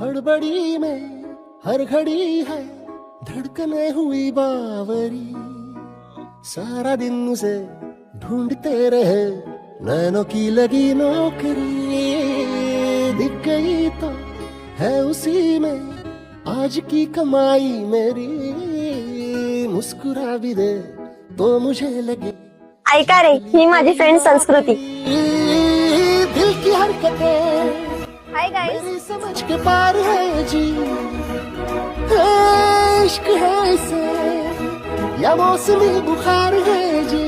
हड़बड़ी में हर घड़ी है धड़कने हुई बावरी, सारा दिन उसे ढूंढते रहे नैनों की लगी नौकरी। दिख गई तो है उसी में आज की कमाई मेरी, मुस्कुरा भी दे तो मुझे लगे। ऐका रे, ही माझी फ्रेंड संस्कृती. दिल की हरकतें हाय गाइस. मेरी समझ के पार है जी, इश्क है इसे या मौसमी बुखार है जी।